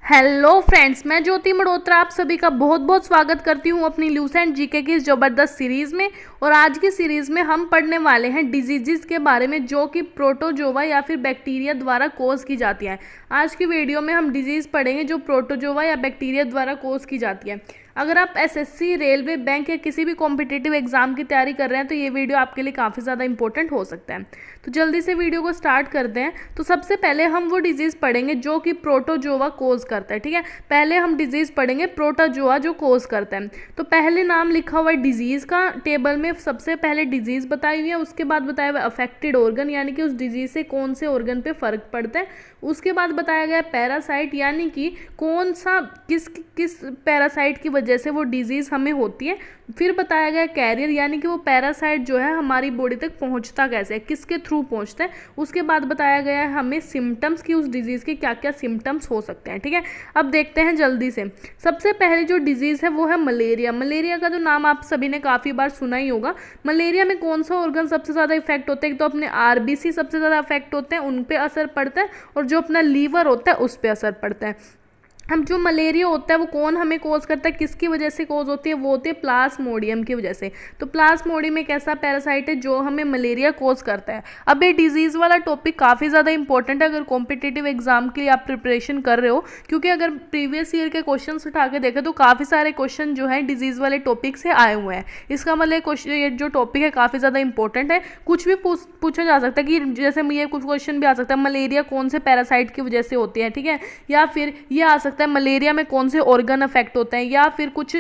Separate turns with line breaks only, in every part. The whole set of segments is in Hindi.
हेलो फ्रेंड्स, मैं ज्योति मल्होत्रा आप सभी का बहुत बहुत स्वागत करती हूँ अपनी ल्यूसेंट जीके की इस ज़बरदस्त सीरीज़ में। और आज की सीरीज़ में हम पढ़ने वाले हैं डिजीज़ के बारे में जो कि प्रोटोजोआ या फिर बैक्टीरिया द्वारा कोज की जाती हैं। आज की वीडियो में हम डिजीज़ पढ़ेंगे जो प्रोटोजोआ या बैक्टीरिया द्वारा कोज की जाती है। अगर आप एसएससी, रेलवे, बैंक या किसी भी कॉम्पिटिटिव एग्जाम की तैयारी कर रहे हैं तो ये वीडियो आपके लिए काफ़ी ज़्यादा इंपॉर्टेंट हो सकता है। तो जल्दी से वीडियो को स्टार्ट करते हैं। तो सबसे पहले हम वो डिजीज़ पढ़ेंगे जो कि प्रोटोजोआ कोज करता है। ठीक है, पहले हम डिजीज़ पढ़ेंगे प्रोटोजोआ जो कोज करता है। तो पहले नाम लिखा हुआ है डिजीज़ का, टेबल में सबसे पहले डिजीज़ बताई हुई है, उसके बाद बताया हुआ अफेक्टेड ऑर्गन यानी कि उस डिजीज़ से कौन से ऑर्गन पे फ़र्क पड़ता है। उसके बाद बताया गया पैरासाइट यानी कि कौन सा किस पैरासाइट की वजह से वो डिजीज़ हमें होती है। फिर बताया गया कैरियर यानी कि वो पैरासाइट जो है हमारी बॉडी तक पहुंचता कैसे है, किसके थ्रू पहुंचता है। उसके बाद बताया गया है हमें सिम्टम्स की, उस डिजीज़ के क्या क्या सिम्टम्स हो सकते हैं। ठीक है, अब देखते हैं जल्दी से। सबसे पहले जो डिजीज़ है वो है मलेरिया। मलेरिया का जो नाम आप सभी ने काफ़ी बार सुना ही होगा। मलेरिया में कौन सा ऑर्गन सबसे ज़्यादा इफेक्ट होता है? तो अपने आरबीसी सबसे ज़्यादा इफेक्ट होते हैं, उन पर असर पड़ता है, और जो अपना लीवर होता है उस पर असर पड़ता है। हम जो मलेरिया होता है वो कौन हमें कोज करता है, किसकी वजह से कोज होती है? वो होती है प्लाज्मोडियम की वजह से। तो प्लाज्मोडियम एक ऐसा पैरासाइट है जो हमें मलेरिया कोज करता है। अब ये डिजीज़ वाला टॉपिक काफ़ी ज़्यादा इंपॉर्टेंट है अगर कॉम्पिटिटिव एग्जाम के लिए आप प्रिपरेशन कर रहे हो, क्योंकि अगर प्रीवियस ईयर के क्वेश्चन उठा के देखें तो काफ़ी सारे क्वेश्चन जो है डिजीज़ वाले टॉपिक से आए हुए हैं। इसका मतलब क्वेश्चन ये जो टॉपिक है काफ़ी ज़्यादा इंपॉर्टेंट है। कुछ भी पूछा जा सकता है कि जैसे ये कुछ क्वेश्चन भी आ सकता है मलेरिया कौन से पैरासाइट की वजह से होती है। ठीक है, या फिर ये आ सकता है मलेरिया में कौन से ऑर्गन अफेक्ट होते हैं, या फिर कुछ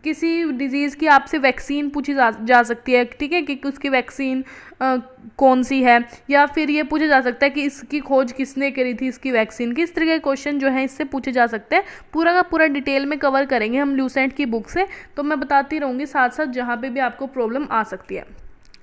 किसी डिजीज़ की आपसे वैक्सीन पूछी जा सकती है। ठीक है, कि उसकी वैक्सीन कौन सी है, या फिर ये पूछा जा सकता है कि इसकी खोज किसने करी थी, इसकी वैक्सीन की। इस तरह के क्वेश्चन जो है इससे पूछे जा सकते हैं। पूरा का पूरा डिटेल में कवर करेंगे हम ल्यूसेंट की बुक से, तो मैं बताती रहूँगी साथ साथ जहाँ पे भी आपको प्रॉब्लम आ सकती है।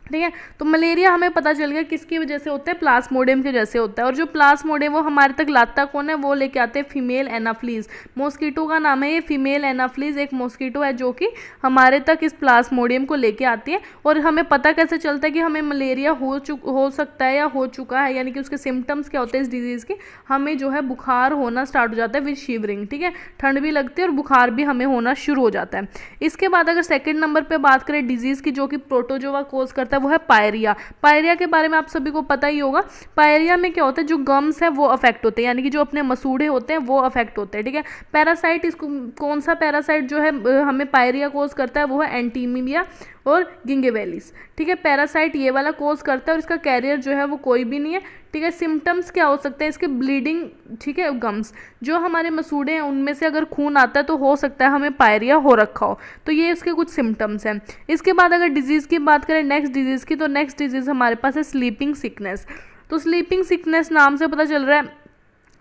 ठीक है, तो मलेरिया हमें पता चल गया किसकी वजह से होता है, प्लाज्मोडियम की वजह से होता है। और जो प्लाज्मोडियम वो हमारे तक लाता कौन है? वो लेके आते हैं फीमेल एनाफ्लीज। मॉस्किटो का नाम है ये, फीमेल एनाफ्लीज एक मॉस्किटो है जो कि हमारे तक इस प्लाज्मोडियम को लेके आती है। और हमें पता कैसे चलता है कि हमें मलेरिया हो सकता है या हो चुका है, यानी कि उसके सिम्टम्स क्या होते हैं इस डिजीज़ के? हमें जो है बुखार होना स्टार्ट हो जाता है विद शिवरिंग। ठीक है, ठंड भी लगती है और बुखार भी हमें होना शुरू हो जाता है। इसके बाद अगर सेकेंड नंबर पर बात करें डिजीज़ की जो कि प्रोटोजोआ कोज करता है, वो है पायरिया। पायरिया के बारे में आप सभी को पता ही होगा। पायरिया में क्या होता है, जो गम्स है वो अफेक्ट होते हैं, यानी कि जो अपने मसूड़े होते हैं वो अफेक्ट होते हैं। ठीक है, पैरासाइट, इसको कौन सा पैरासाइट जो है हमें पायरिया कोज करता है? वो है एंटीमीबिया और गिंगेवेलिस। ठीक है, पैरासाइट ये वाला कोज करता है और इसका कैरियर जो है वो कोई भी नहीं है। ठीक है, सिम्टम्स क्या हो सकते हैं इसके? ब्लीडिंग, ठीक है, गम्स, जो हमारे मसूड़े हैं उनमें से अगर खून आता है तो हो सकता है हमें पायरिया हो रखा हो। तो ये इसके कुछ सिम्टम्स हैं। इसके बाद अगर डिजीज़ की बात करें नेक्स्ट डिजीज़ की, तो नेक्स्ट डिजीज़ हमारे पास है स्लीपिंग सिकनेस। तो स्लीपिंग सिकनेस नाम से पता चल रहा है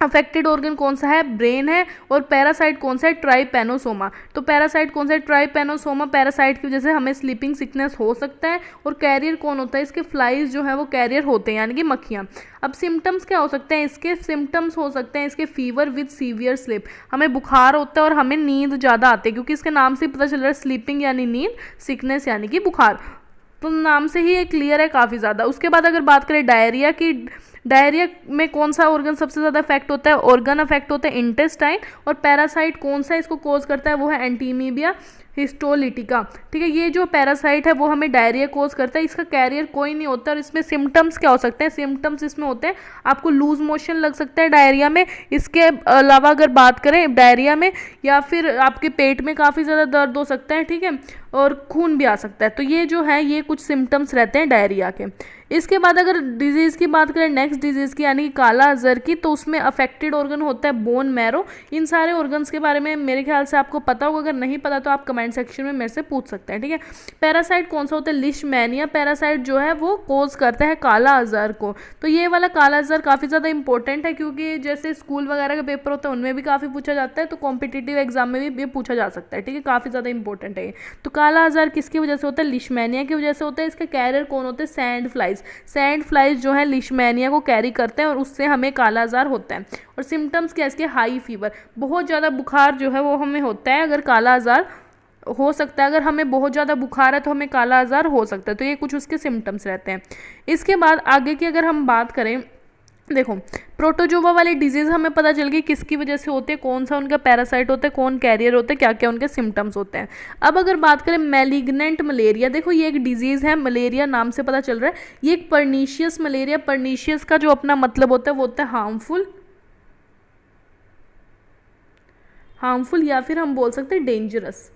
अफेक्टेड ऑर्गन कौन सा है? ब्रेन है। और पैरासाइट कौन सा है? ट्राइपेनोसोमा। तो पैरासाइट कौन सा है? ट्राइपेनोसोमा पैरासाइट की वजह से हमें स्लीपिंग सिकनेस हो सकता है। और कैरियर कौन होता है? इसके फ्लाइज जो है वो कैरियर होते हैं, यानी कि मक्खियाँ। अब सिम्टम्स क्या हो सकते हैं इसके? सिम्टम्स हो सकते हैं इसके फीवर विद सीवियर स्लिप, हमें बुखार होता है और हमें नींद ज़्यादा आती है, क्योंकि इसके नाम से पता चल रहा है स्लीपिंग यानी नींद, सिकनेस यानी कि बुखार। तो नाम से ही ये क्लियर है काफ़ी ज़्यादा। उसके बाद अगर बात करें डायरिया की, डायरिया में कौन सा ऑर्गन सबसे ज़्यादा अफेक्ट होता है? ऑर्गन अफेक्ट होता है इंटेस्टाइन। और पैरासाइट कौन सा इसको कोज करता है? वो है एंटीमीबिया हिस्टोलिटिका। ठीक है, ये जो पैरासाइट है वो हमें डायरिया कोज करता है। इसका कैरियर कोई नहीं होता। और इसमें सिम्टम्स क्या हो सकते हैं? सिम्टम्स इसमें होते हैं आपको लूज मोशन लग सकता है डायरिया में। इसके अलावा अगर बात करें डायरिया में, या फिर आपके पेट में काफ़ी ज़्यादा दर्द हो सकता है। ठीक है, और खून भी आ सकता है। तो ये जो है ये कुछ सिम्टम्स रहते हैं डायरिया के। इसके बाद अगर डिजीज़ की बात करें नेक्स्ट डिजीज़ की, यानी कि काला अजहर की, तो उसमें अफेक्टेड ऑर्गन होता है बोन मैरो। इन सारे ऑर्गन्स के बारे में मेरे ख्याल से आपको पता होगा, अगर नहीं पता तो आप कमेंट सेक्शन में मेरे से पूछ सकते हैं। ठीक है, पैरासाइट कौन सा होता है? लिशमैनिया पैरासाइट जो है वो कोज करता है काला अजहर को। तो ये वाला काला अजहर काफ़ी ज़्यादा इंपॉर्टेंट है, क्योंकि जैसे स्कूल वगैरह का पेपर होता है उनमें भी काफ़ी पूछा जाता है, तो कॉम्पिटिटिव एग्जाम में भी ये पूछा जा सकता है। ठीक है, काफ़ी ज़्यादा इंपॉर्टेंट है ये। तो काला अजहर किसकी वजह से होता है? लिशमैनिया की वजह से होता है। इसका कैरियर कौन होते हैं? Sand flies. सैंड फ्लाइज जो है लिशमैनिया को कैरी करते हैं और उससे हमें काला अजहर होता है। और सिम्टम्स क्या है इसके? हाई फीवर, बहुत ज़्यादा बुखार जो है वो हमें होता है अगर काला अजहर हो सकता है। अगर हमें बहुत ज़्यादा बुखार है तो हमें काला अजहर हो सकता है। तो ये कुछ उसके सिम्टम्स रहते हैं। इसके बाद आगे की अगर हम बात करें देखो, प्रोटोजोवा वाली डिजीज़ हमें पता चल गई किसकी वजह से होते हैं, कौन सा उनका पैरासाइट होता है, कौन कैरियर होते हैं, क्या क्या उनके सिम्टम्स होते हैं। अब अगर बात करें मैलिग्नेंट मलेरिया, देखो ये एक डिजीज़ है, मलेरिया नाम से पता चल रहा है, ये एक पर्नीशियस मलेरिया। पर्नीशियस का जो अपना मतलब होता है वो होता है हार्मफुल या फिर हम बोल सकते हैं डेंजरस।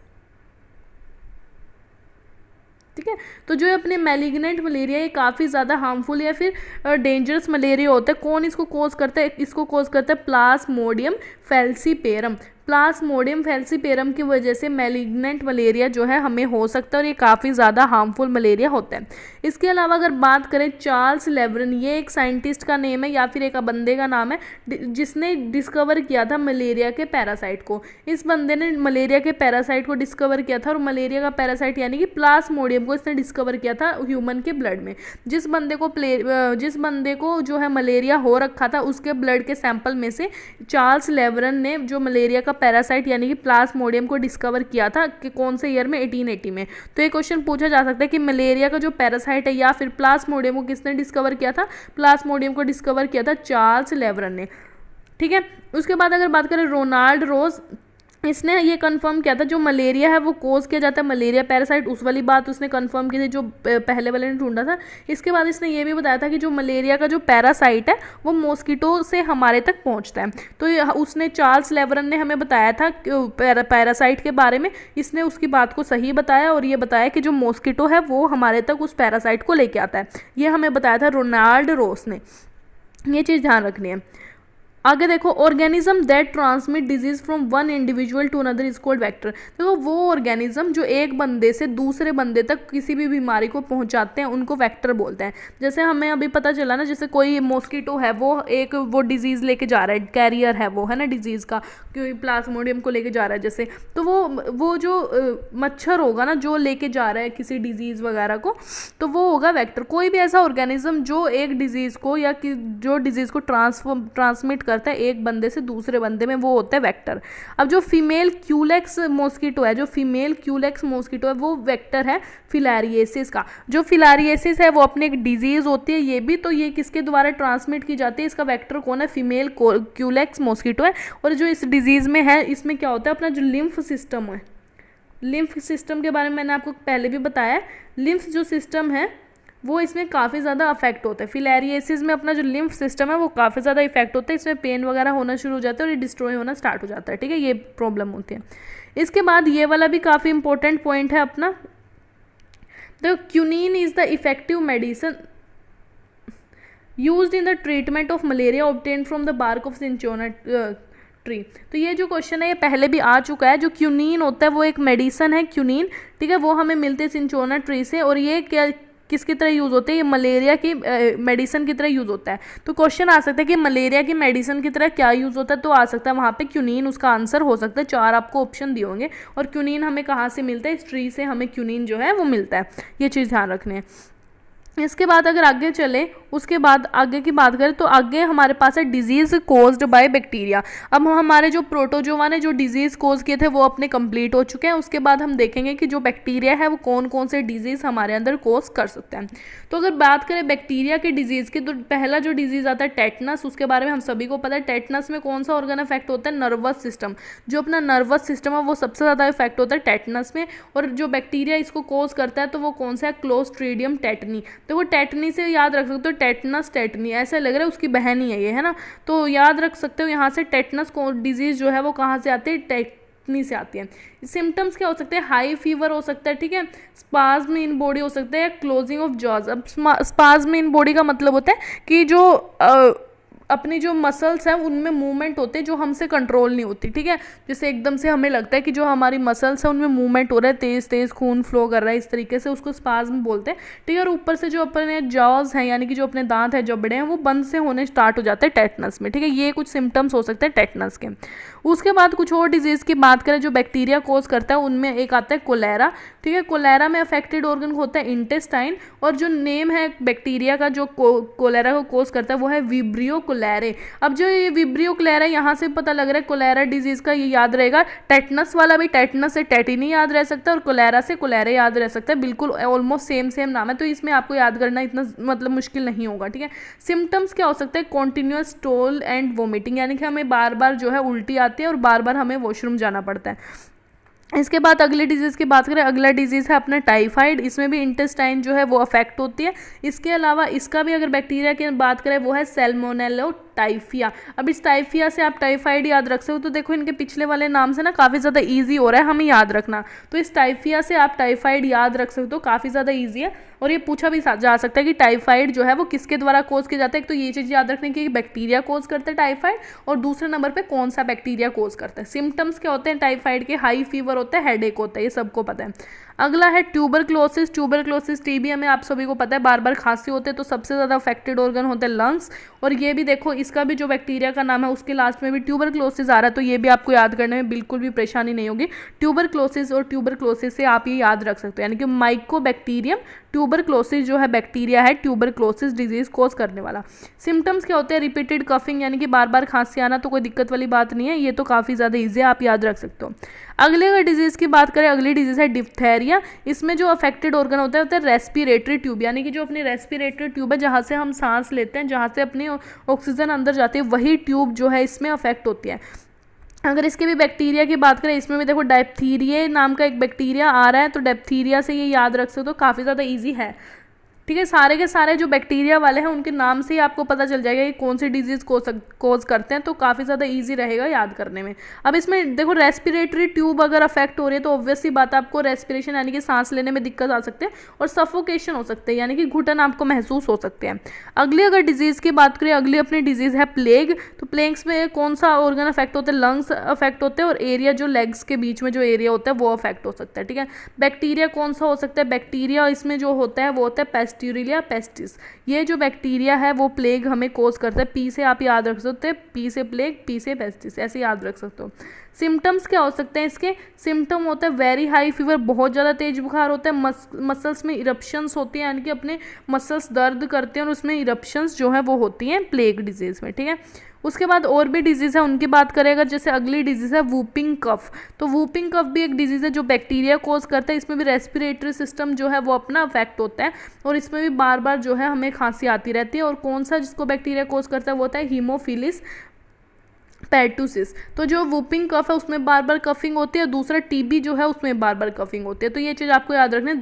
ठीक है, तो जो अपने मैलिग्नेंट मलेरिया, ये काफ़ी ज़्यादा हार्मफुल या फिर डेंजरस मलेरिया होता है। कौन इसको कोज करता है? इसको कोज करता है प्लाज्मोडियम फैल्सीपेरम। प्लाज्मोडियम फैल्सीपेरम की वजह से मैलिग्नेंट मलेरिया जो है हमें हो सकता है और ये काफ़ी ज़्यादा हार्मफुल मलेरिया होता है। इसके अलावा अगर बात करें चार्ल्स लेवरन, ये एक साइंटिस्ट का नेम है या फिर एक बंदे का नाम है जिसने डिस्कवर किया था मलेरिया के पैरासाइट को। इस बंदे ने मलेरिया के पैरासाइट को डिस्कवर किया था और मलेरिया का पैरासाइट यानी कि प्लाज्मोडियम को इसने डिस्कवर किया था ह्यूमन के ब्लड में। जिस बंदे को जो है मलेरिया हो रखा था उसके ब्लड के सैंपल में से चार्ल्स लेवरन ने जो मलेरिया का पैरासाइट यानी कि प्लाज्मोडियम को डिस्कवर किया था कि कौन से ईयर में, 1880 में। तो ये क्वेश्चन पूछा जा सकता है कि मलेरिया का जो पैरासाइट है या फिर प्लाज्मोडियम को किसने डिस्कवर किया था? प्लाज्मोडियम को डिस्कवर किया था चार्ल्स लेवरन ने। ठीक है, उसके बाद अगर बात करें रोनाल्ड रोज, इसने ये कंफर्म किया था जो मलेरिया है वो कोज किया जाता है मलेरिया पैरासाइट, उस वाली बात उसने कंफर्म की थी जो पहले वाले ने ढूंढा था। इसके बाद इसने ये भी बताया था कि जो मलेरिया का जो पैरासाइट है वो मॉस्किटो से हमारे तक पहुंचता है। तो उसने चार्ल्स लेवरन ने हमें बताया था पैरासाइट के बारे में, इसने उसकी बात को सही बताया और ये बताया कि जो मॉस्किटो है वो हमारे तक उस पैरासाइट को लेके आता है। ये हमें बताया था रोनाल्ड रोस ने। ये चीज़ ध्यान रखनी है। आगे देखो, organism that transmit disease from one individual to another is called vector. देखो वो ऑर्गेनिज्म जो एक बंदे से दूसरे बंदे तक किसी भी बीमारी को पहुंचाते हैं उनको वेक्टर बोलते हैं। जैसे हमें अभी पता चला ना, जैसे कोई मॉस्किटो है वो डिजीज़ लेके जा रहा है, कैरियर है वो, है ना, डिजीज़ का, क्योंकि प्लाज्मोडियम को लेके जा रहा है जैसे, तो वो जो मच्छर होगा ना जो लेके जा रहा है किसी डिजीज़ वगैरह को, तो वो होगा वेक्टर। कोई भी ऐसा ऑर्गेनिज्म जो एक डिजीज़ को या जो डिजीज़ को ट्रांसमिट करता है एक बंदे से दूसरे बंदे में, वो होता है वेक्टर। अब जो फीमेल क्यूलेक्स मॉस्किटो है, वो वेक्टर है फिलारिएसिस का। जो फिलारिएसिस है वो अपनी एक डिजीज होती है ये भी, तो ये किसके द्वारा ट्रांसमिट की जाती है? इसका वेक्टर कौन है? फीमेल क्यूलेक्स मॉस्किटो है। और जो इस डिजीज में है इसमें क्या होता है, अपना जो लिम्फ सिस्टम है, लिम्फ सिस्टम के बारे में मैंने आपको पहले भी बताया है, लिम्फ जो सिस्टम है वो इसमें काफ़ी ज़्यादा अफेक्ट होता है। फिलारिएसिस में अपना जो लिम्फ सिस्टम है वो काफ़ी ज़्यादा इफेक्ट होता है, इसमें पेन वगैरह होना शुरू हो जाता है और ये डिस्ट्रॉय होना स्टार्ट हो जाता है। ठीक है, ये प्रॉब्लम होती है। इसके बाद ये वाला भी काफ़ी इंपॉर्टेंट पॉइंट है अपना, the quinine is the effective medicine used in the treatment of malaria obtained from the bark of cinchona tree. तो ये जो क्वेश्चन है ये पहले भी आ चुका है। जो क्यूनिन होता है वो एक मेडिसिन है, क्यूनिन, ठीक है, वो हमें मिलते हैं सिंचोना ट्री से, और ये क्या किसकी तरह यूज़ होते हैं? ये मलेरिया की मेडिसिन की तरह यूज़ होता है। तो क्वेश्चन आ सकता है कि मलेरिया की मेडिसिन की तरह क्या यूज़ होता है, तो आ सकता है वहाँ पे क्यूनिन उसका आंसर हो सकता है। 4 आपको ऑप्शन दिए होंगे, और क्यूनिन हमें कहाँ से मिलता है? इस ट्री से हमें क्यूनिन जो है वो मिलता है। ये चीज़ ध्यान रखनी है। इसके बाद अगर आगे चले, उसके बाद आगे की बात करें तो आगे हमारे पास है डिजीज़ कोज्ड बाय बैक्टीरिया। अब हमारे जो प्रोटोजोआ ने जो डिजीज़ कोज किए थे वो अपने कंप्लीट हो चुके हैं। उसके बाद हम देखेंगे कि जो बैक्टीरिया है वो कौन कौन से डिजीज़ हमारे अंदर कोज कर सकते हैं। तो अगर बात करें बैक्टीरिया के डिजीज़ की, तो पहला जो डिजीज़ आता है टेटनस, उसके बारे में हम सभी को पता है। टेटनस में कौन सा ऑर्गन इफेक्ट होता है? Nervous system. जो अपना नर्वस सिस्टम है वो सबसे ज़्यादा इफेक्ट होता है टेटनस में, और जो बैक्टीरिया इसको कोज करता है तो वो कौन सा है? Clostridium tetani. तो वो टेटनी से याद रख सकते हो, टेटनस टेटनी, ऐसा लग रहा है उसकी बहन ही है ये, है ना, तो याद रख सकते हो यहाँ से। टेटनस को डिजीज़ जो है वो कहाँ से आती है? टेटनी से आती है। सिम्टम्स क्या हो सकते हैं? हाई फीवर हो सकता है, ठीक है, स्पाज्म इन बॉडी हो सकता है, या क्लोजिंग ऑफ जॉज। अब स्पाज्म इन बॉडी का मतलब होता है कि जो अपनी जो मसल्स हैं उनमें मूवमेंट होते हैं जो हमसे कंट्रोल नहीं होती, ठीक है, जैसे एकदम से हमें लगता है कि जो हमारी मसल्स हैं उनमें मूवमेंट हो रहा है, तेज़ तेज़ खून फ्लो कर रहा है, इस तरीके से उसको स्पाज्म बोलते हैं, ठीक है। और ऊपर से जो अपने जॉज हैं यानी कि जो अपने दांत हैं, जबड़े हैं, वो बंद से होने स्टार्ट हो जाते हैं टेटनस में, ठीक है। ये कुछ सिम्टम्स हो सकते हैं टेटनस के। उसके बाद कुछ और डिजीज़ की बात करें जो बैक्टीरिया कोज करता है, उनमें एक आता है कोलेरा, ठीक है। कोलेरा में अफेक्टेड ऑर्गन होता है इंटेस्टाइन, और जो नेम है बैक्टीरिया का जो कोलेरा को कोज करता है वो है विब्रियो कोलेरे। अब जो ये विब्रियो कोलेरा, यहाँ से पता लग रहा है कोलेरा डिजीज का ये याद रहेगा। टेटनस वाला भी टेटनस से टेटिनी याद रह सकता है और कोलेरा से कोलेरे याद रह सकता है। बिल्कुल ऑलमोस्ट सेम नाम है, तो इसमें आपको याद करना इतना मतलब मुश्किल नहीं होगा, ठीक है। सिम्टम्स क्या हो सकता है? कॉन्टिन्यूअस स्टोल एंड वोमिटिंग, यानी कि हमें बार बार जो है उल्टी आती है और बार बार हमें वॉशरूम जाना पड़ता है। इसके बाद अगले डिजीज़ की बात करें, अगला डिजीज़ है अपना टाइफाइड। इसमें भी इंटेस्टाइन जो है वो अफेक्ट होती है। इसके अलावा इसका भी अगर बैक्टीरिया की बात करें वो है सैल्मोनेला टाइफिया। अब इस टाइफिया से आप टाइफाइड याद रख सकते हो, तो देखो इनके पिछले वाले नाम से ना काफ़ी ज़्यादा ईजी हो रहा है हमें याद रखना। तो इस टाइफिया से आप टाइफाइड याद रख सकते हो, काफ़ी ज़्यादा ईजी है। और ये पूछा भी जा सकता है कि टाइफाइड जो है वो किसके द्वारा कोज किया जाता है। एक तो ये चीज़ याद रखने की बैक्टीरिया कोज करता है टाइफाइड, और दूसरे नंबर पे कौन सा बैक्टीरिया कोज करता है। सिम्टम्स क्या होते हैं टाइफाइड के? हाई फीवर होता है, हेडेक होता है, ये सबको पता है। अगला है ट्यूबरक्लोसिस। ट्यूबरक्लोसिस टीबी हमें आप सभी को पता है, बार बार खांसी होते हैं, तो सबसे ज़्यादा अफेक्टेड ऑर्गन होते हैं लंग्स। और ये भी देखो इसका भी जो बैक्टीरिया का नाम है उसके लास्ट में भी ट्यूबरक्लोसिस आ रहा है, तो ये भी आपको याद करने में बिल्कुल भी परेशानी नहीं होगी। ट्यूबरक्लोसिस और ट्यूबरक्लोसिस से आप ये याद रख सकते हो, यानी कि माइकोबैक्टीरियम ट्यूबरक्लोसिस जो है बैक्टीरिया है ट्यूबरक्लोसिस डिजीज कोज करने वाला। सिम्टम्स क्या होते हैं? रिपीटेड कफिंग, यानी कि बार बार खांसी आना, तो कोई दिक्कत वाली बात नहीं है, ये तो काफ़ी ज़्यादा ईजी है, आप याद रख सकते हो। अगले अगर डिजीज़ की बात करें, अगली डिजीज़ है डिप्थेरिया। इसमें जो अफेक्टेड ऑर्गन होता है रेस्पिरेटरी ट्यूब, यानी कि जो अपनी रेस्पिरेटरी ट्यूब है जहाँ से हम सांस लेते हैं, जहाँ से अपनी ऑक्सीजन अंदर जाती है, वही ट्यूब जो है इसमें अफेक्ट होती है। अगर इसके भी बैक्टीरिया की बात करें, इसमें भी देखो डायप्थीरिया नाम का एक बैक्टीरिया आ रहा है, तो डायप्थीरिया से ये याद रख सकते हो, काफ़ी ज़्यादा ईजी है, ठीक है। सारे के सारे जो बैक्टीरिया वाले हैं उनके नाम से ही आपको पता चल जाएगा कि कौन सी डिजीज़ कोज करते हैं, तो काफ़ी ज़्यादा इजी रहेगा याद करने में। अब इसमें देखो रेस्पिरेटरी ट्यूब अगर अफेक्ट हो रही है तो ऑब्वियसली बात आपको रेस्पिरेशन यानी कि सांस लेने में दिक्कत आ सकते हैं और सफोकेशन हो सकते हैं, यानी कि घुटन आपको महसूस हो सकते हैं। अगली अगर डिजीज़ की बात करें, अगली अपनी डिजीज़ है प्लेग। तो प्लेग्स में कौन सा ऑर्गन अफेक्ट होता है? लंग्स अफेक्ट होते हैं और एरिया जो लेग्स के बीच में जो एरिया होता है वो अफेक्ट हो सकता है, ठीक है। बैक्टीरिया कौन सा हो सकता है? बैक्टीरिया इसमें जो होता है वो होता है पेस्ट्यूरिया पेस्टिस। ये जो बैक्टीरिया है वो प्लेग हमें कोज करता है। पी से आप याद रख सकते हैं, पी से प्लेग, पी से पेस्टिस, ऐसे याद रख सकते हो। सिम्टम्स क्या हो सकते हैं इसके? सिम्टम होता है वेरी हाई फीवर, बहुत ज़्यादा तेज बुखार होता है, मसल्स में इरप्शंस होती हैं, यानी कि अपने मसल्स दर्द करते हैं और उसमें इरप्शंस जो है वो होती हैं प्लेग डिजीज़ में, ठीक है। उसके बाद और भी डिजीज़ है उनकी बात करें अगर, जैसे अगली डिजीज़ है वूपिंग कफ। तो वूपिंग कफ भी एक डिजीज़ है जो बैक्टीरिया कोज करता है। इसमें भी रेस्पिरेटरी सिस्टम जो है वो अपना अफेक्ट होता है और इसमें भी बार बार जो है हमें खांसी आती रहती है। और कौन सा जिसको बैक्टीरिया कोज करता है वो होता है हीमोफिलिस पेर्टुसिस। तो जो वूपिंग कफ है उसमें बार बार कफिंग होती है, दूसरा टीबी जो है उसमें बार बार कफिंग होती है, तो ये चीज़ आपको याद रखना,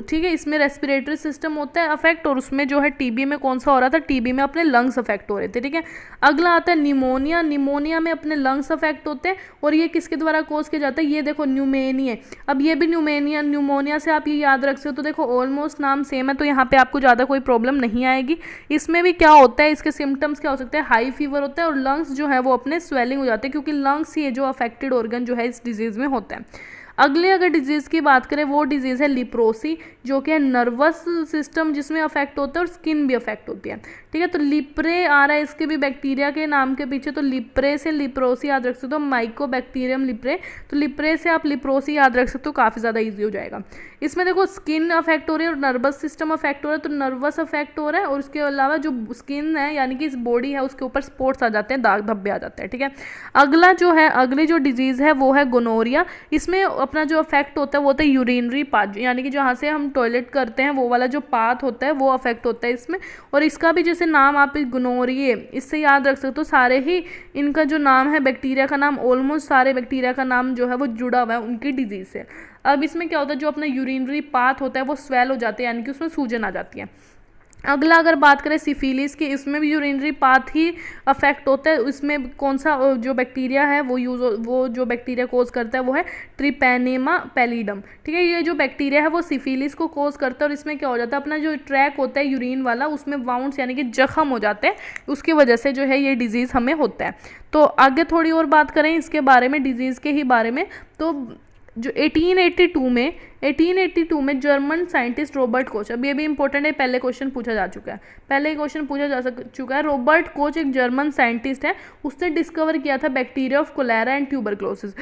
ठीक है। इसमें रेस्पिरेटरी सिस्टम होता है अफेक्ट और उसमें जो है टीबी में कौन सा हो रहा था? टीबी में अपने लंग्स अफेक्ट हो रहे थे, ठीक है। अगला आता है निमोनिया। निमोनिया में अपने लंग्स अफेक्ट होते हैं और ये किसके द्वारा कोज किया जाता है? ये देखो न्यूमेनिया। अब ये भी न्यूमोनिया से आप ये याद रख सकते हो, तो देखो ऑलमोस्ट नाम सेम है, तो यहाँ पे आपको ज़्यादा कोई प्रॉब्लम नहीं आएगी। इसमें भी क्या होता है, इसके सिम्टम्स क्या हो सकते हैं? हाई फीवर होता है और लंग्स जो है वो अपने स्वेलिंग हो जाते हैं, क्योंकि लंग्स ये जो अफेक्टेड ऑर्गन जो है इस डिजीज़ में होता है। अगले अगर डिजीज़ की बात करें वो डिजीज़ है लिप्रोसी, जो कि है नर्वस सिस्टम जिसमें अफेक्ट होता है और स्किन भी अफेक्ट होती है, ठीक है। तो लिप्रे आ रहा है इसके भी बैक्टीरिया के नाम के पीछे, तो लिप्रे से लिप्रोसी याद रख सकते हो, माइकोबैक्टीरियम लिप्रे। तो लिप्रे से आप लिप्रोसी याद रख सकते हो, काफ़ी ज़्यादा ईजी हो जाएगा। इसमें देखो स्किन अफेक्ट हो रही है और नर्वस सिस्टम अफेक्ट हो रहा है, तो नर्वस अफेक्ट हो रहा है और उसके अलावा जो स्किन है यानी कि इस बॉडी है उसके ऊपर स्पॉट्स आ जाते हैं, दाग धब्बे आ जाते हैं, ठीक है। अगला जो है अगली जो डिजीज़ है वो है गोनोरिया। इसमें अपना जो अफेक्ट होता है वो होता है यूरिनरी पाथ, यानी कि जहाँ से हम टॉयलेट करते हैं वो वाला जो पाथ होता है वो अफेक्ट होता है इसमें। और इसका भी जैसे नाम आप गोनोरिया इससे याद रख सकते हो, सारे ही इनका जो नाम है बैक्टीरिया का नाम, ऑलमोस्ट सारे बैक्टीरिया का नाम जो है वो जुड़ा हुआ है उनकी डिजीज़ से। अब इसमें क्या होता है, जो अपना यूरिनरी पाथ होता है वो स्वेल हो जाते हैं, यानी कि उसमें सूजन आ जाती है। अगला अगर बात करें सिफिलिस की, इसमें भी यूरिनरी पाथ ही अफेक्ट होता है। इसमें कौन सा जो बैक्टीरिया है वो जो बैक्टीरिया कोज करता है वो है ट्रिपैनेमा पैलिडम, ठीक है। ये जो बैक्टीरिया है वो सिफिलिस को कोज करता है और इसमें क्या हो जाता है, अपना जो ट्रैक होता है यूरिन वाला उसमें वाउंड्स यानी कि जख्म हो जाते हैं, उसकी वजह से जो है ये डिजीज़ हमें होता है। तो आगे थोड़ी और बात करें इसके बारे में, डिजीज़ के ही बारे में, तो जो 1882 में जर्मन साइंटिस्ट रॉबर्ट कोच, अब ये भी इंपॉर्टेंट है, पहले क्वेश्चन पूछा जा चुका है, चुका है। रॉबर्ट कोच एक जर्मन साइंटिस्ट है, उसने डिस्कवर किया था bacteria of cholera and tuberculosis.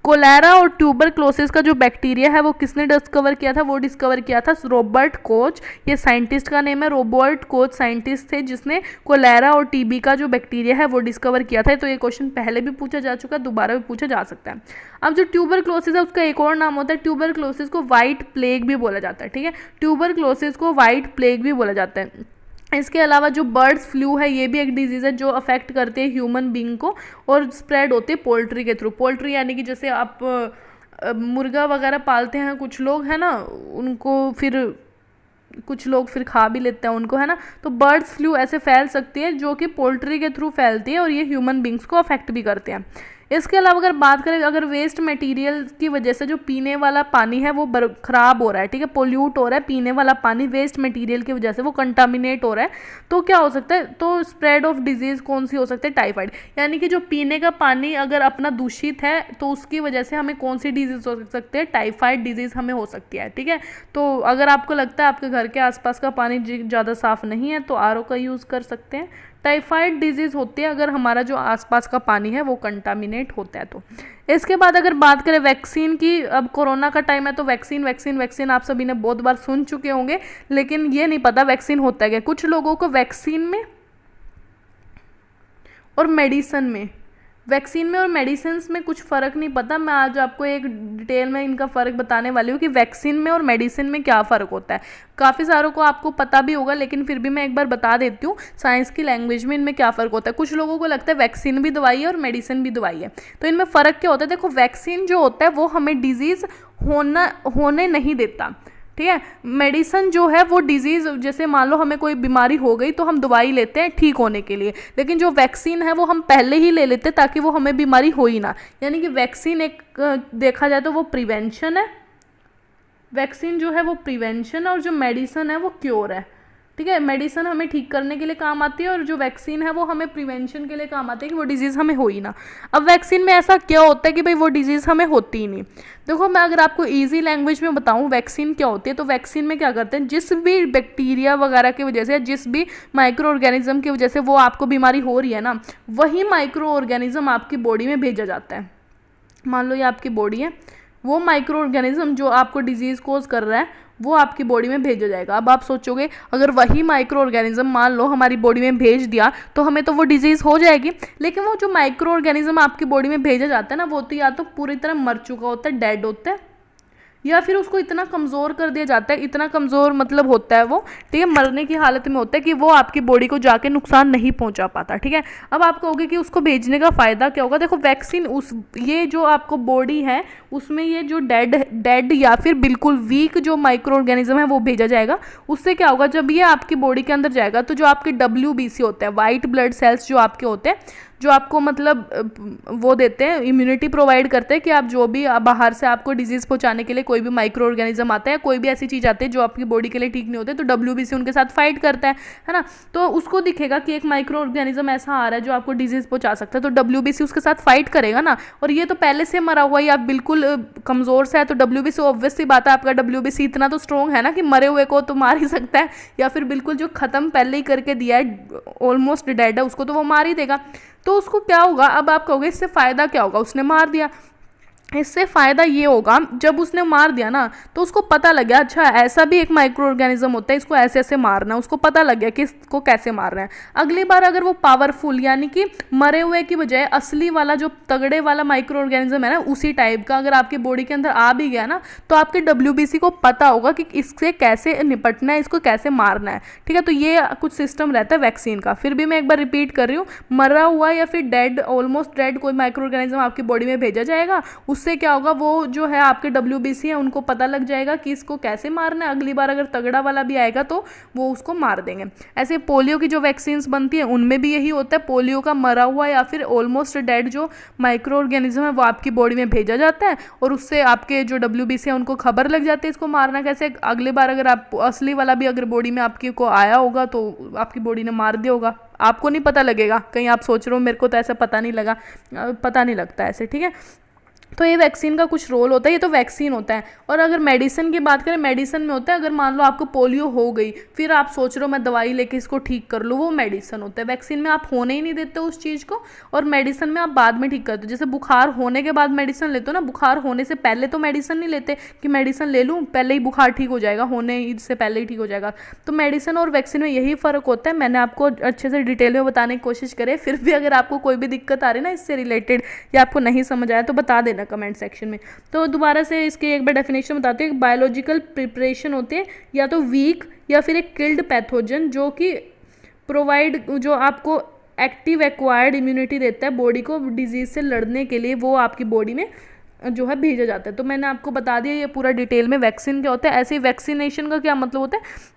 Cholera और ट्यूबरक्लोसिस का जो बैक्टीरिया है वो किसने डिस्कवर किया था? वो डिस्कवर किया था रॉबर्ट कोच। ये साइंटिस्ट का नेम है, रॉबर्ट कोच साइंटिस्ट थे जिसने कोलेरा और टीबी का जो बैक्टीरिया है वो डिस्कवर किया था। तो ये क्वेश्चन पहले भी पूछा जा चुका है, दोबारा भी पूछा जा सकता है। अब जो ट्यूबरक्लोसिस है उसका एक और नाम होता है, ट्यूबरक्लोसिस को वाइट प्लेग भी बोला जाता है। ठीक है, ट्यूबरक्लोसिस को वाइट प्लेग भी बोला जाता है। इसके अलावा जो बर्ड्स फ्लू है ये भी एक डिजीज़ है जो अफेक्ट करते हैं ह्यूमन बींग को और स्प्रेड होते हैं पोल्ट्री के थ्रू। पोल्ट्री यानी कि जैसे आप मुर्गा वगैरह पालते हैं कुछ लोग, है ना, उनको फिर कुछ लोग फिर खा भी लेते हैं उनको, है ना। तो बर्ड्स फ्लू ऐसे फैल सकती है जो कि पोल्ट्री के थ्रू फैलती है और ये ह्यूमन बींग्स को अफेक्ट भी करते हैं। इसके अलावा अगर बात करें, अगर वेस्ट मटेरियल की वजह से जो पीने वाला पानी है वो ख़राब हो रहा है, ठीक है, पोल्यूट हो रहा है, पीने वाला पानी वेस्ट मटेरियल की वजह से वो कंटामिनेट हो रहा है, तो क्या हो सकता है? तो स्प्रेड ऑफ डिजीज़ कौन सी हो सकती है? टाइफाइड। यानी कि जो पीने का पानी अगर अपना दूषित है तो उसकी वजह से हमें कौन सी डिजीज़ हो सकती है? टाइफाइड डिजीज़ हमें हो सकती है। ठीक है, तो अगर आपको लगता है आपके घर के आसपास का पानी ज़्यादा साफ़ नहीं है तो आरओ का यूज़ कर सकते हैं। टाइफाइड डिजीज़ होती है अगर हमारा जो आसपास का पानी है वो कंटामिनेट होता है। तो इसके बाद अगर बात करें वैक्सीन की, अब कोरोना का टाइम है तो वैक्सीन वैक्सीन वैक्सीन आप सभी ने बहुत बार सुन चुके होंगे, लेकिन ये नहीं पता वैक्सीन होता है क्या। कुछ लोगों को वैक्सीन में और मेडिसिन में कुछ फ़र्क नहीं पता। मैं आज आपको एक डिटेल में इनका फ़र्क बताने वाली हूँ कि वैक्सीन में और मेडिसिन में क्या फ़र्क होता है। काफ़ी सारों को आपको पता भी होगा, लेकिन फिर भी मैं एक बार बता देती हूँ साइंस की लैंग्वेज में इनमें क्या फ़र्क होता है। कुछ लोगों को लगता है वैक्सीन भी दवाई है और मेडिसिन भी दवाई है, तो इनमें फ़र्क क्या होता है? देखो, वैक्सीन जो होता है वो हमें डिजीज़ होने नहीं देता, ठीक है। मेडिसिन जो है वो डिजीज़, जैसे मान लो हमें कोई बीमारी हो गई तो हम दवाई लेते हैं ठीक होने के लिए, लेकिन जो वैक्सीन है वो हम पहले ही ले लेते हैं ताकि वो हमें बीमारी हो ही ना। यानी कि वैक्सीन एक देखा जाए तो वो प्रिवेंशन है, वैक्सीन जो है वो प्रिवेंशन है और जो मेडिसिन है वो क्योर है। ठीक है, मेडिसिन हमें ठीक करने के लिए काम आती है और जो वैक्सीन है वो हमें प्रिवेंशन के लिए काम आती है कि वो डिजीज़ हमें हो ही ना। अब वैक्सीन में ऐसा क्या होता है कि भाई वो डिजीज़ हमें होती ही नहीं। देखो, मैं अगर आपको इजी लैंग्वेज में बताऊं वैक्सीन क्या होती है, तो वैक्सीन में क्या करते हैं, जिस भी बैक्टीरिया वगैरह की वजह से, जिस भी माइक्रो ऑर्गेनिज्म की वजह से वो आपको बीमारी हो रही है ना, वही माइक्रो ऑर्गेनिज्म आपकी बॉडी में भेजा जाता है। मान लो ये आपकी बॉडी है, वो माइक्रो ऑर्गेनिज्म जो आपको डिजीज़ कोज कर रहा है वो आपकी बॉडी में भेजा जाएगा। अब आप सोचोगे अगर वही माइक्रो ऑर्गेनिज्म मान लो हमारी बॉडी में भेज दिया तो हमें तो वो डिजीज़ हो जाएगी, लेकिन वो जो माइक्रो ऑर्गेनिज्म आपकी बॉडी में भेजा जाता है ना, वो तो या तो पूरी तरह मर चुका होता है, डेड होता है, या फिर उसको इतना कमज़ोर कर दिया जाता है, इतना कमज़ोर मतलब होता है वो, ठीक है, मरने की हालत में होता है कि वो आपकी बॉडी को जाके नुकसान नहीं पहुंचा पाता। ठीक है, अब आप कहोगे कि उसको भेजने का फ़ायदा क्या होगा। देखो, वैक्सीन ये जो आपको बॉडी है उसमें ये जो डेड या फिर बिल्कुल वीक जो माइक्रो ऑर्गेनिज्म है वो भेजा जाएगा। उससे क्या होगा, जब ये आपकी बॉडी के अंदर जाएगा तो जो आपके WBC होते हैं, वाइट ब्लड सेल्स जो आपके होते हैं, जो आपको मतलब वो देते हैं, इम्यूनिटी प्रोवाइड करते हैं कि आप जो भी बाहर से आपको डिजीज़ पहुंचाने के लिए कोई भी माइक्रो ऑर्गेनिज्म आता है, कोई भी ऐसी चीज़ आती है जो आपकी बॉडी के लिए ठीक नहीं होते, तो WBC उनके साथ फाइट करता है ना। तो उसको दिखेगा कि एक माइक्रो ऑर्गेनिज्म ऐसा आ रहा है जो आपको डिजीज़ पहुंचा सकता है, तो WBC उसके साथ फाइट करेगा ना। और ये तो पहले से मरा हुआ या बिल्कुल कमज़ोर सा है, तो WBC ऑब्वियस सी बात है, आपका WBC इतना तो स्ट्रॉन्ग है ना कि मरे हुए को तो मार ही सकता है, या फिर बिल्कुल जो ख़त्म पहले ही करके दिया है, ऑलमोस्ट डेड है, उसको तो वो मार ही देगा। तो उसको क्या होगा, अब आप कहोगे इससे फ़ायदा क्या होगा, उसने मार दिया। इससे फ़ायदा ये होगा, जब उसने मार दिया ना तो उसको पता लग गया, अच्छा ऐसा भी एक माइक्रो ऑर्गेनिज्म होता है, इसको ऐसे ऐसे मारना है, उसको पता लग गया कि इसको कैसे मारना है। अगली बार अगर वो पावरफुल यानी कि मरे हुए की बजाय असली वाला जो तगड़े वाला माइक्रो ऑर्गेनिज्म है ना, उसी टाइप का अगर आपकी बॉडी के अंदर आ भी गया ना, तो आपके WBC को पता होगा कि इससे कैसे निपटना है, इसको कैसे मारना है। ठीक है, तो ये कुछ सिस्टम रहता है वैक्सीन का। फिर भी मैं एक बार रिपीट कर रही हूँ, मरा हुआ या फिर डेड, ऑलमोस्ट डेड कोई माइक्रो ऑर्गेनिज्म आपकी बॉडी में भेजा जाएगा, उससे क्या होगा, वो जो है आपके WBC है उनको पता लग जाएगा कि इसको कैसे मारना है। अगली बार अगर तगड़ा वाला भी आएगा तो वो उसको मार देंगे। ऐसे पोलियो की जो वैक्सीन्स बनती है उनमें भी यही होता है, पोलियो का मरा हुआ या फिर ऑलमोस्ट डेड जो माइक्रो ऑर्गेनिज्म है वो आपकी बॉडी में भेजा जाता है, और उससे आपके जो WBC है उनको खबर लग जाती है इसको मारना कैसे। अगली बार अगर आप असली वाला भी अगर बॉडी में आपकी को आया होगा तो आपकी बॉडी ने मार दिया होगा, आपको नहीं पता लगेगा। कहीं आप सोच रहे हो मेरे को तो ऐसा पता नहीं लगता ऐसे, ठीक है। तो ये वैक्सीन का कुछ रोल होता है, ये तो वैक्सीन होता है। और अगर मेडिसिन की बात करें, मेडिसिन में होता है अगर मान लो आपको पोलियो हो गई, फिर आप सोच रहे हो मैं दवाई लेके इसको ठीक कर लूँ, वो मेडिसिन होता है। वैक्सीन में आप होने ही नहीं देते उस चीज़ को, और मेडिसिन में आप बाद में ठीक करते हो। जैसे बुखार होने के बाद मेडिसिन लेते हो ना, बुखार होने से पहले तो मेडिसिन नहीं लेते कि मेडिसिन ले लूँ पहले ही बुखार ठीक हो जाएगा, होने से पहले ही ठीक हो जाएगा। तो मेडिसिन और वैक्सीन में यही फ़र्क होता है। मैंने आपको अच्छे से डिटेल में बताने की कोशिश करी, फिर भी अगर आपको कोई भी दिक्कत आ रही है ना इससे रिलेटेड, या आपको नहीं समझ आया तो बता देना कमेंट सेक्शन में। तो दोबारा से इसकी एक बार डेफिनेशन बताते हैं। बायोलॉजिकल प्रिपरेशन होते हैं या तो वीक या फिर एक किल्ड पैथोजन, जो कि प्रोवाइड, जो आपको एक्टिव एक्वायर्ड इम्यूनिटी देता है बॉडी को डिजीज़ से लड़ने के लिए, वो आपकी बॉडी में जो है भेजा जाता है। तो मैंने आपको बता दिया ये पूरा डिटेल में वैक्सीन क्या होता है। ऐसे ही वैक्सीनेशन का क्या मतलब होता है,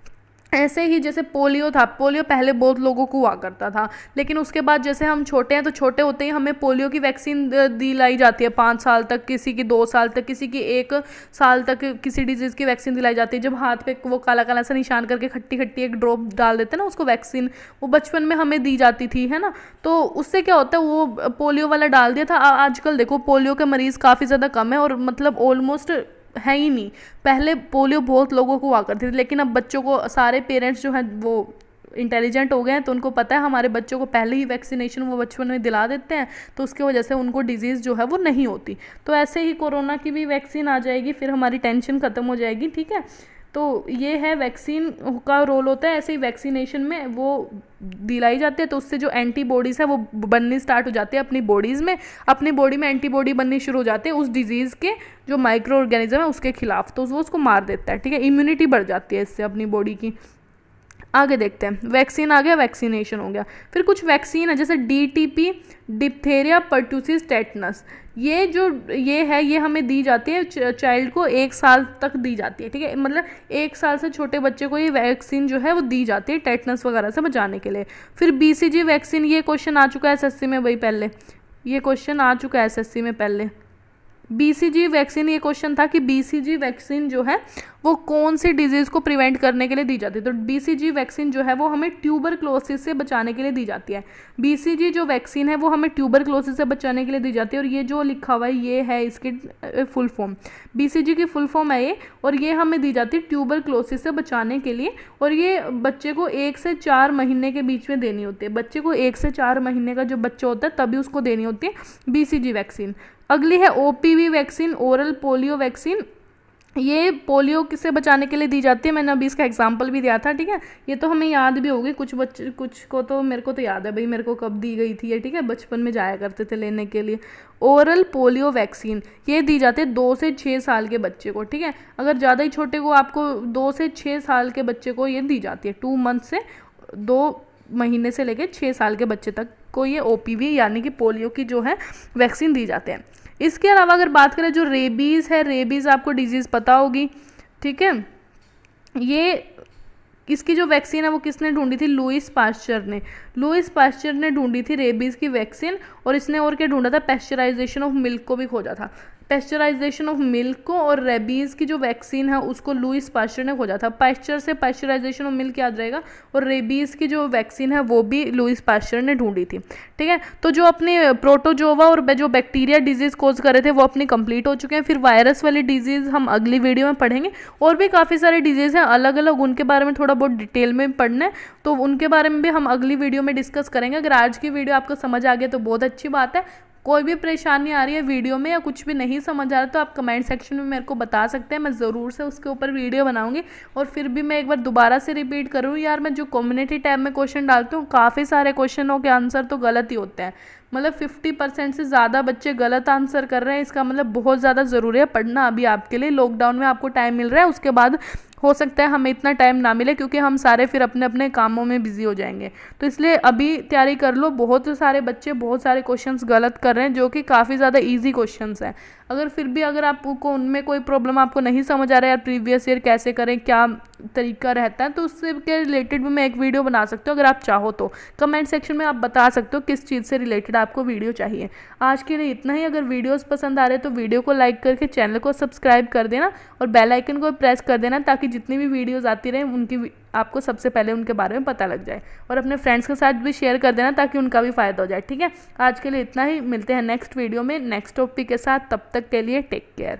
ऐसे ही जैसे पोलियो था, पोलियो पहले बहुत लोगों को हुआ करता था, लेकिन उसके बाद जैसे हम छोटे हैं तो छोटे होते ही हमें पोलियो की वैक्सीन दिलाई जाती है 5 साल तक, किसी की 2 साल तक, किसी की 1 साल तक किसी डिजीज़ की वैक्सीन दिलाई जाती है। जब हाथ पे वो काला काला सा निशान करके खट्टी खट्टी एक ड्रॉप डाल देते हैं ना, उसको वैक्सीन, वो बचपन में हमें दी जाती थी, है ना। तो उससे क्या होता है, वो पोलियो वाला डाल दिया था। आजकल देखो पोलियो के मरीज़ काफ़ी ज़्यादा कम है, और मतलब ऑलमोस्ट है ही नहीं। पहले पोलियो बहुत लोगों को हुआ करती थी, लेकिन अब बच्चों को, सारे पेरेंट्स जो हैं वो इंटेलिजेंट हो गए हैं, तो उनको पता है हमारे बच्चों को पहले ही वैक्सीनेशन वो बचपन में दिला देते हैं, तो उसकी वजह से उनको डिजीज़ जो है वो नहीं होती। तो ऐसे ही कोरोना की भी वैक्सीन आ जाएगी, फिर हमारी टेंशन ख़त्म हो जाएगी, ठीक है। तो ये है वैक्सीन का रोल होता है। ऐसे ही वैक्सीनेशन में वो दिलाई जाती है, तो उससे जो एंटीबॉडीज़ है वो बननी स्टार्ट हो जाती है अपनी बॉडीज़ में, अपनी बॉडी में एंटीबॉडी बननी शुरू हो जाती है उस डिजीज़ के, जो माइक्रो ऑर्गेनिज्म है उसके खिलाफ, तो वो उसको मार देता है, ठीक है। इम्यूनिटी बढ़ जाती है इससे अपनी बॉडी की। आगे देखते हैं, वैक्सीन आ गया, वैक्सीनेशन हो गया। फिर कुछ वैक्सीन है जैसे DTP, डिप्थेरिया, पर्टूसिस, टेटनस। ये हमें दी जाती है चाइल्ड को 1 साल तक दी जाती है, ठीक है। मतलब 1 साल से छोटे बच्चे को ये वैक्सीन जो है वो दी जाती है टेटनस वगैरह से बचाने के लिए। फिर BCG वैक्सीन, ये क्वेश्चन आ चुका है SSC में, भाई पहले ये क्वेश्चन आ चुका है SSC में पहले। BCG वैक्सीन, ये क्वेश्चन था कि BCG वैक्सीन जो है वो कौन सी डिजीज़ को प्रिवेंट करने के लिए दी जाती है। तो BCG वैक्सीन जो है वो हमें ट्यूबरक्लोसिस से बचाने के लिए दी जाती है। BCG जो वैक्सीन है वो हमें ट्यूबरक्लोसिस से बचाने के लिए दी जाती है। और ये जो लिखा हुआ है ये है इसकी फुल फॉर्म, BCG की फुल फॉर्म है ये, और ये हमें दी जाती है ट्यूबरक्लोसिस से बचाने के लिए। और ये बच्चे को 1 से 4 महीने के बीच में देनी होती है। बच्चे को 1 से 4 महीने का जो बच्चा होता है तभी उसको देनी होती है BCG वैक्सीन। अगली है OPV vaccine, oral polio vaccine. ये पोलियो किसे बचाने के लिए दी जाती है, मैंने अभी इसका एग्जांपल भी दिया था, ठीक है। ये तो हमें याद भी होगी, कुछ बच्चे, कुछ को तो, मेरे को तो याद है भाई, मेरे को कब दी गई थी ये, ठीक है। बचपन में जाया करते थे लेने के लिए। ओरल पोलियो वैक्सीन ये दी जाती है 2 से 6 साल के बच्चे को, ठीक है। अगर ज़्यादा ही छोटे को, आपको 2 से 6 साल के बच्चे को ये दी जाती है, 2 मंथ से 2 महीने से लेकर 6 साल के बच्चे तक को ये OPV यानी कि पोलियो की जो है वैक्सीन दी जाते हैं। इसके अलावा अगर बात करें जो रेबीज़ है, रेबीज़ आपको डिजीज़ पता होगी, ठीक है। ये इसकी जो वैक्सीन है वो किसने ढूंढी थी, लुईस पास्चर ने। लुईस पास्चर ने ढूंढी थी रेबीज़ की वैक्सीन। और इसने और क्या ढूंढा था, पेस्चराइजेशन ऑफ मिल्क को भी खोजा था। पेस्चराइजेशन ऑफ मिल्क को और रेबीज़ की जो वैक्सीन है उसको लुईस पास्चर ने खोजा था। पास्चर से पेस्चराइजेशन ऑफ मिल्क याद रहेगा, और रेबीज़ की जो वैक्सीन है वो भी लुईस पास्चर ने ढूंढी थी, ठीक है। तो जो अपने प्रोटोजोवा और जो बैक्टीरिया डिजीज़ कोज कर रहे थे वो अपनी कंप्लीट हो चुके हैं। फिर वायरस वाली डिजीज़ हम अगली वीडियो में पढ़ेंगे, और भी काफ़ी सारे डिजीज़ हैं अलग अलग, उनके बारे में थोड़ा बहुत डिटेल में पढ़ना है, तो उनके बारे में भी हम अगली वीडियो में डिस्कस करेंगे। अगर आज की वीडियो आपको समझ आ गई तो बहुत अच्छी बात है। कोई भी परेशानी आ रही है वीडियो में या कुछ भी नहीं समझ आ रहा तो आप कमेंट सेक्शन में मेरे को बता सकते हैं, मैं ज़रूर से उसके ऊपर वीडियो बनाऊंगी। और फिर भी मैं एक बार दोबारा से रिपीट करूँ यार, मैं जो कम्युनिटी टैब में क्वेश्चन डालती हूँ काफ़ी सारे क्वेश्चनों के आंसर तो गलत ही होते हैं। मतलब 50% से ज़्यादा बच्चे गलत आंसर कर रहे हैं। इसका मतलब बहुत ज़्यादा ज़रूरी है पढ़ना अभी आपके लिए। लॉकडाउन में आपको टाइम मिल रहा है, उसके बाद हो सकता है हमें इतना टाइम ना मिले, क्योंकि हम सारे फिर अपने अपने कामों में बिजी हो जाएंगे। तो इसलिए अभी तैयारी कर लो। बहुत सारे बच्चे बहुत सारे क्वेश्चंस गलत कर रहे हैं, जो कि काफ़ी ज़्यादा इजी क्वेश्चंस हैं। अगर आपको उनमें कोई प्रॉब्लम आपको नहीं समझ आ रहा है यार, प्रीवियस ईयर कैसे करें, क्या तरीका रहता है, तो उससे के रिलेटेड भी मैं एक वीडियो बना सकती हूँ। अगर आप चाहो तो कमेंट सेक्शन में आप बता सकते हो किस चीज़ से रिलेटेड आपको वीडियो चाहिए। आज के लिए इतना ही। अगर वीडियोस पसंद आ रहे हैं तो वीडियो को लाइक करके चैनल को सब्सक्राइब कर देना और बेल आइकन को प्रेस कर देना, ताकि जितनी भी वीडियोस आती रहें उनकी आपको सबसे पहले उनके बारे में पता लग जाए। और अपने फ्रेंड्स के साथ भी शेयर कर देना ताकि उनका भी फ़ायदा हो जाए। ठीक है, आज के लिए इतना ही, मिलते हैं नेक्स्ट वीडियो में नेक्स्ट टॉपिक के साथ। तब तक के लिए टेक केयर।